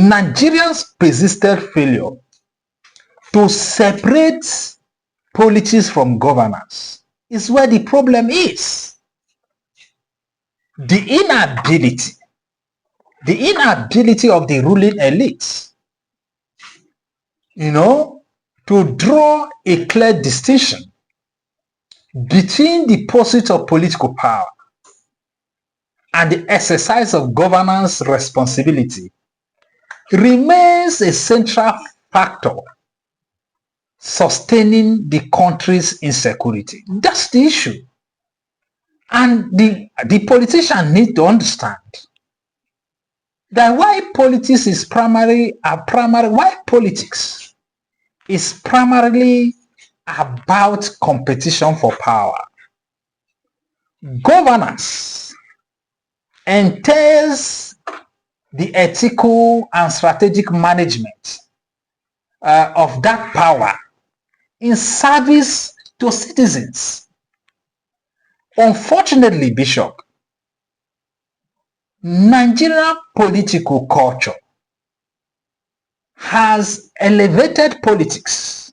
Nigeria's persistent failure to separate politics from governance is where the problem is. The inability of the ruling elite, to draw a clear distinction between the pursuit of political power and the exercise of governance responsibility remains a central factor sustaining the country's insecurity. That's the issue. And the politicians need to understand that why politics is primarily about competition for power. Governance entails the ethical and strategic management of that power in service to citizens. Unfortunately, Bishop, Nigerian political culture has elevated politics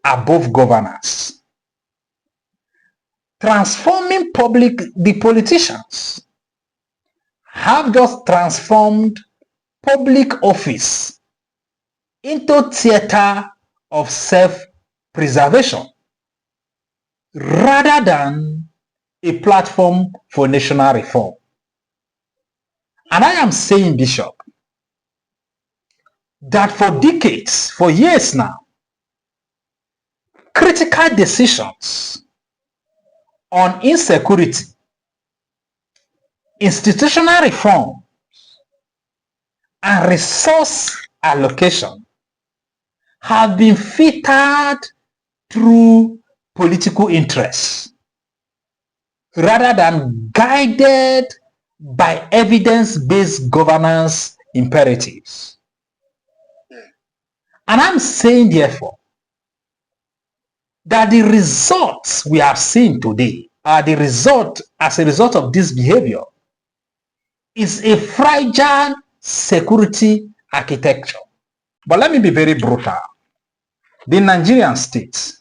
above governance, transforming the politicians have just transformed public office into theater of self-preservation rather than a platform for national reform. And I am saying, Bishop, that for decades, for years now, critical decisions on insecurity, institutional reform, and resource allocation have been filtered through political interests rather than guided by evidence-based governance imperatives. And I'm saying, therefore, that the results we have seen today are as a result of this behavior is a fragile security architecture. But let me be very brutal. The Nigerian state,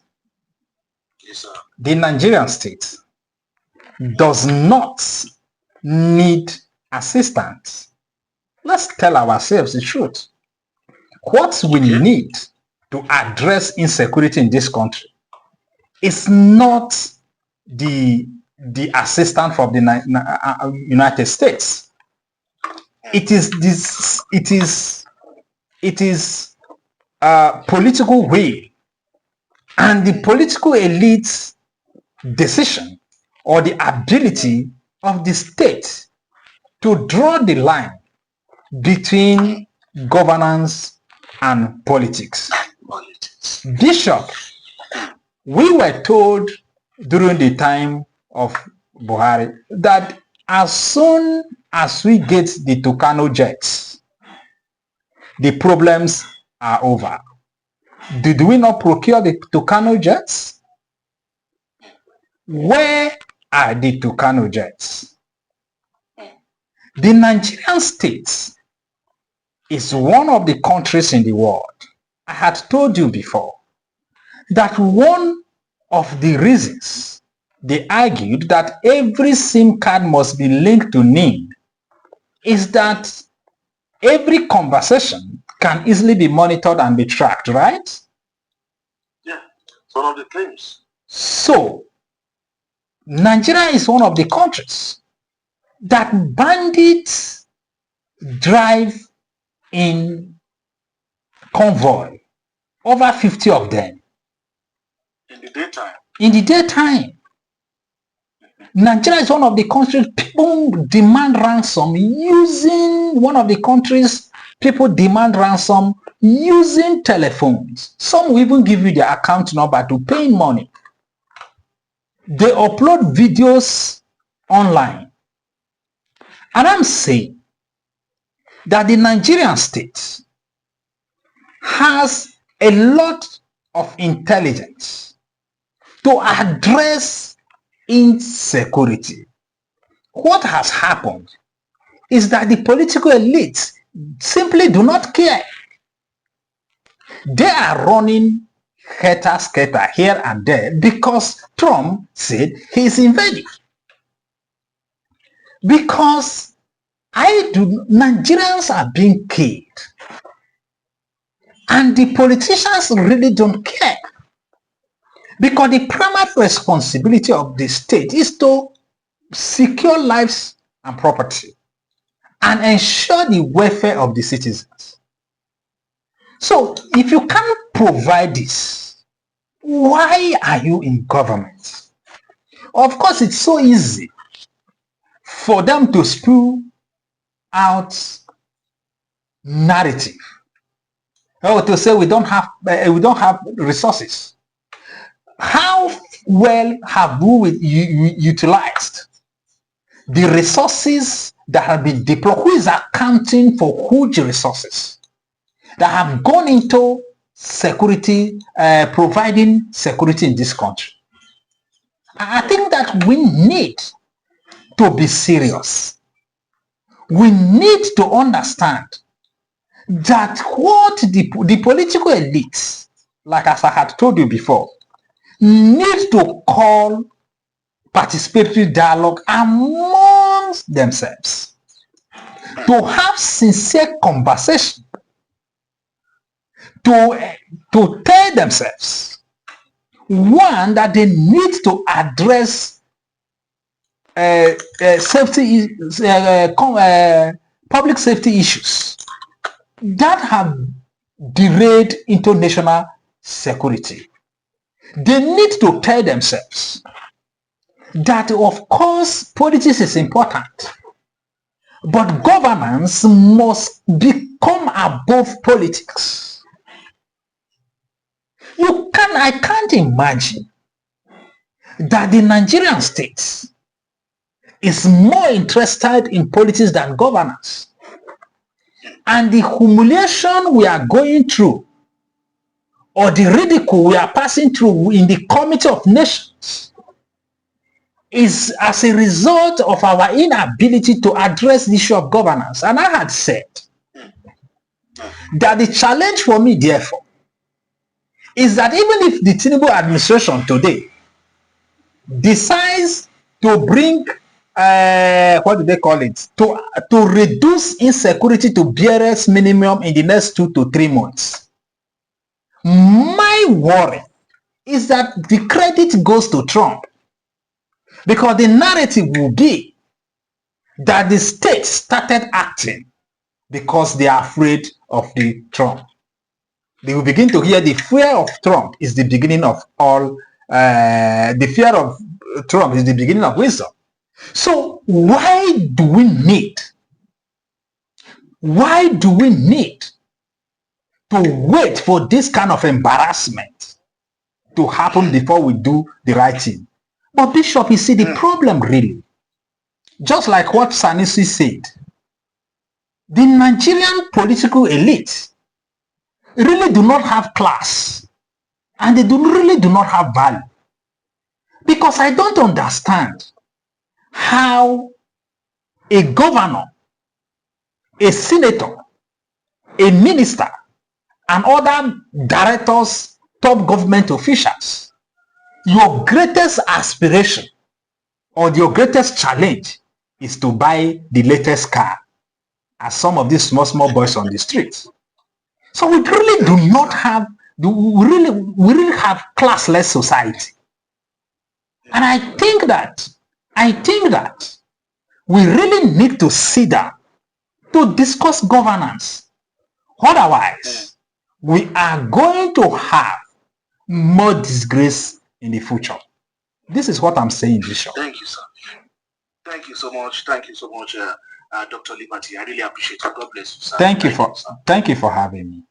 does not need assistance. Let's tell ourselves the truth. What we need to address insecurity in this country is not the assistance from the United States. It is political will and the political elite's decision or the ability of the state to draw the line between governance and politics. Bishop, we were told during the time of Buhari that as soon as we get the Tucano jets, the problems are over. Did we not procure the Tucano jets? Where are the Tucano jets? The Nigerian state is one of the countries in the world. I had told you before that one of the reasons they argued that every SIM card must be linked to NIN is that every conversation can easily be monitored and be tracked, right? Yeah, it's one of the claims. So, Nigeria is one of the countries that bandits drive in convoy, over 50 of them. In the daytime. In the daytime. Nigeria is one of the countries people demand ransom using using telephones. Some will even give you their account number to pay money. They upload videos online. And I'm saying that the Nigerian state has a lot of intelligence to address insecurity. What has happened is that the political elite simply do not care. They are running helter-skelter here and there because Trump said he's invading. Because Nigerians are being killed. And the politicians really don't care. Because the primary responsibility of the state is to secure lives and property and ensure the welfare of the citizens. So if you can't provide this, why are you in government? Of course, it's so easy for them to spew out narrative, or to say we don't have resources. How well have we utilized the resources that have been deployed? Who is accounting for huge resources that have gone into security, providing security in this country? I think that we need to be serious. We need to understand that what the political elites, like as I had told you before, need to call participatory dialogue amongst themselves, to have sincere conversation, to tell themselves, one, that they need to address public safety issues that have derailed into national security. They need to tell themselves that, of course, politics is important, but governance must become above politics. I can't imagine that the Nigerian state is more interested in politics than governance. And the humiliation we are going through, or the ridicule we are passing through in the Committee of Nations, is as a result of our inability to address the issue of governance. And I had said that the challenge for me, therefore, is that even if the Tinubu administration today decides to bring, what do they call it, to reduce insecurity to barest minimum in the next 2 to 3 months, my worry is that the credit goes to Trump, because the narrative will be that the state started acting because they are afraid of the Trump. They will begin to hear the fear of Trump is the beginning of all, the fear of Trump is the beginning of wisdom. So why do we need to wait for this kind of embarrassment to happen before we do the right thing? But Bishop, you see the problem really, just like what Sanusi said, the Nigerian political elite really do not have class, and they really do not have value. Because I don't understand how a governor, a senator, a minister, and other directors, top government officials, your greatest aspiration or your greatest challenge is to buy the latest car, as some of these small boys on the streets. So we really do not have, we really have classless society. And I think that we really need to sit down to discuss governance. Otherwise, we are going to have more disgrace in the future. This is what I'm saying, Bishop. Thank you, sir. Thank you so much. Thank you so much, Dr. Liberty. I really appreciate it. God bless you, sir. Thank you for having me.